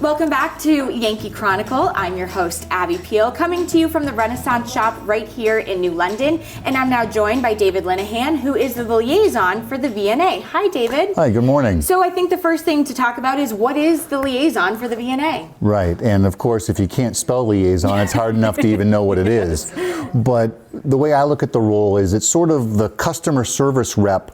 Welcome back to Yankee Chronicle. I'm your host, Abby Peel, coming to you from the Renaissance Shop right here in New London. And I'm now joined by David Linehan, who is the liaison for the VNA. Hi, David. Hi, good morning. So I think the first thing to talk about is what is the liaison for the VNA? Right, and of course, if you can't spell liaison, it's hard enough to even know what it is. But the way I look at the role is it's sort of the customer service rep,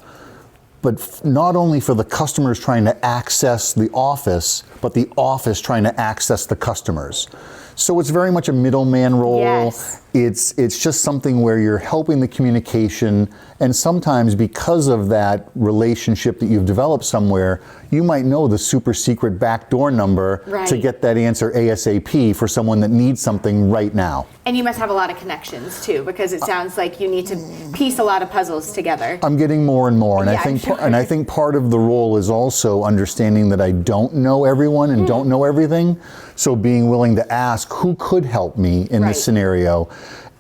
but not only for the customers trying to access the office, but the office trying to access the customers. So it's very much a middleman role. Yes. It's just something where you're helping the communication, and sometimes because of that relationship that you've developed somewhere, you might know the super secret backdoor number to get that answer ASAP for someone that needs something right now. And you must have a lot of connections too, because it sounds like you need to piece a lot of puzzles together. I'm getting more and more, and Yeah, I think part of the role is also understanding that I don't know everyone and don't know everything. So being willing to ask who could help me in this scenario.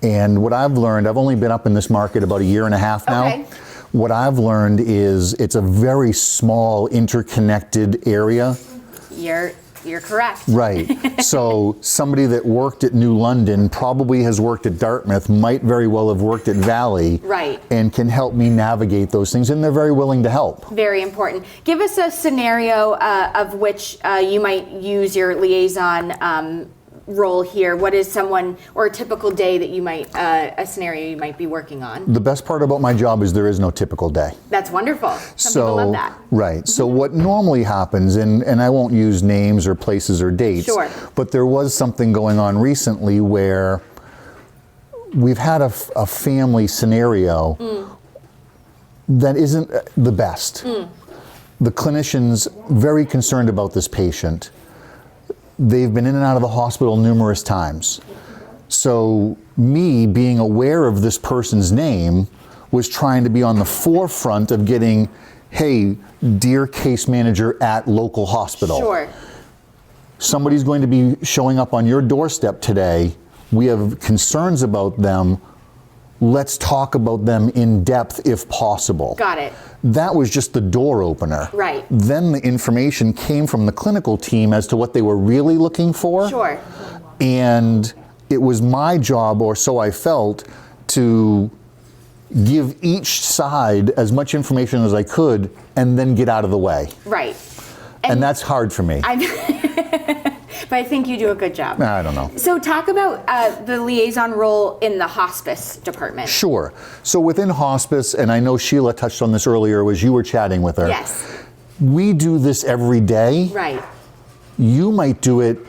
And what I've learned, I've only been up in this market about a year and a half now. Okay. What I've learned is it's a very small, interconnected area. You're correct. Right. So somebody that worked at New London probably has worked at Dartmouth, might very well have worked at Valley. Right. And can help me navigate those things, and they're very willing to help. Very important. Give us a scenario of which you might use your liaison role here. What is someone, or a typical day that you might, a scenario you might be working on? The best part about my job is there is no typical day. That's wonderful. Some people love that. Right. So what normally happens, and I won't use names or places or dates, but there was something going on recently where we've had a family scenario that isn't the best. The clinician's very concerned about this patient. They've been in and out of the hospital numerous times. So me being aware of this person's name was trying to be on the forefront of getting, hey, dear case manager at local hospital. Sure. Somebody's going to be showing up on your doorstep today. We have concerns about them. Let's talk about them in depth if possible. Got it. That was just the door opener. Right. Then the information came from the clinical team as to what they were really looking for. Sure. And it was my job, or so I felt, to give each side as much information as I could and then get out of the way. Right. And that's hard for me. But I think you do a good job. I don't know. So talk about the liaison role in the hospice department. Sure. So within hospice, and I know Sheila touched on this earlier as you were chatting with her. Yes. We do this every day. Right. You might do it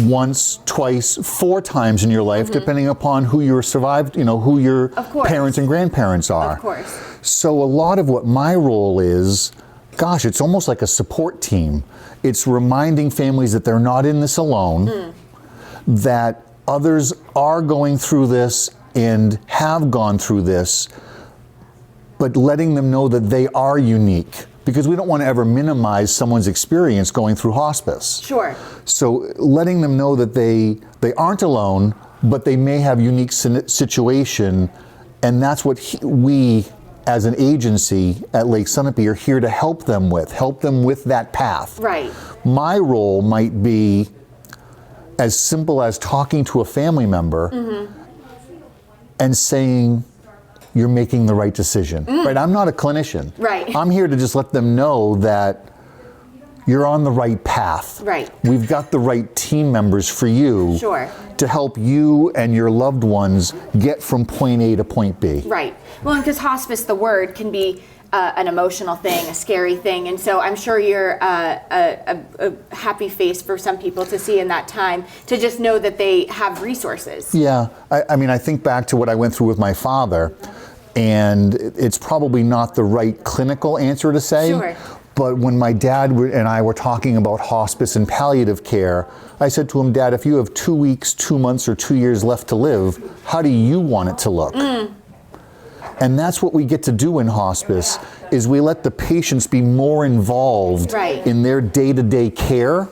once, twice, 4 times in your life, depending upon who your survived, who your parents and grandparents are. Of course. So a lot of what my role is, gosh, it's almost like a support team. It's reminding families that they're not in this alone, that others are going through this and have gone through this, but letting them know that they are unique, because we don't want to ever minimize someone's experience going through hospice. Sure. So letting them know that they aren't alone, but they may have unique situation, and that's what we as an agency at Lake Sunapee are here to help them with that path. Right. My role might be as simple as talking to a family member and saying, you're making the right decision. Right? I'm not a clinician. Right. I'm here to just let them know that you're on the right path. Right. We've got the right team members for you to help you and your loved ones get from point A to point B. Right. Well, because hospice, the word, can be an emotional thing, a scary thing, and so I'm sure you're a happy face for some people to see in that time, to just know that they have resources. Yeah. I mean, I think back to what I went through with my father, and it's probably not the right clinical answer to say. Sure. But when my dad and I were talking about hospice and palliative care, I said to him, Dad, if you have 2 weeks, 2 months, or 2 years left to live, how do you want it to look? And that's what we get to do in hospice, is we let the patients be more involved in their day-to-day care,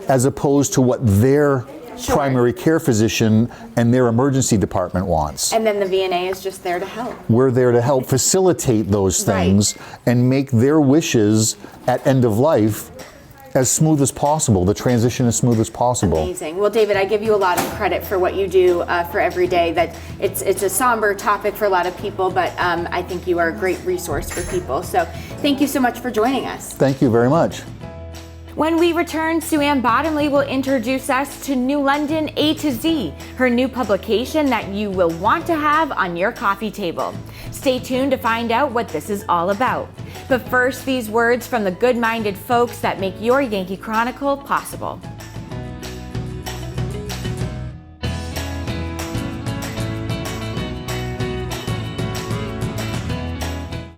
as opposed to what their primary care physician and their emergency department wants. And then the VNA is just there to help. We're there to help facilitate those things and make their wishes at end of life as smooth as possible, the transition as smooth as possible. Amazing. Well, David, I give you a lot of credit for what you do for every day. That it's a somber topic for a lot of people, but I think you are a great resource for people. So thank you so much for joining us. Thank you very much. When we return, Sue Ann Bottomley will introduce us to New London A to Z, her new publication that you will want to have on your coffee table. Stay tuned to find out what this is all about. But first, these words from the good-minded folks that make your Yankee Chronicle possible.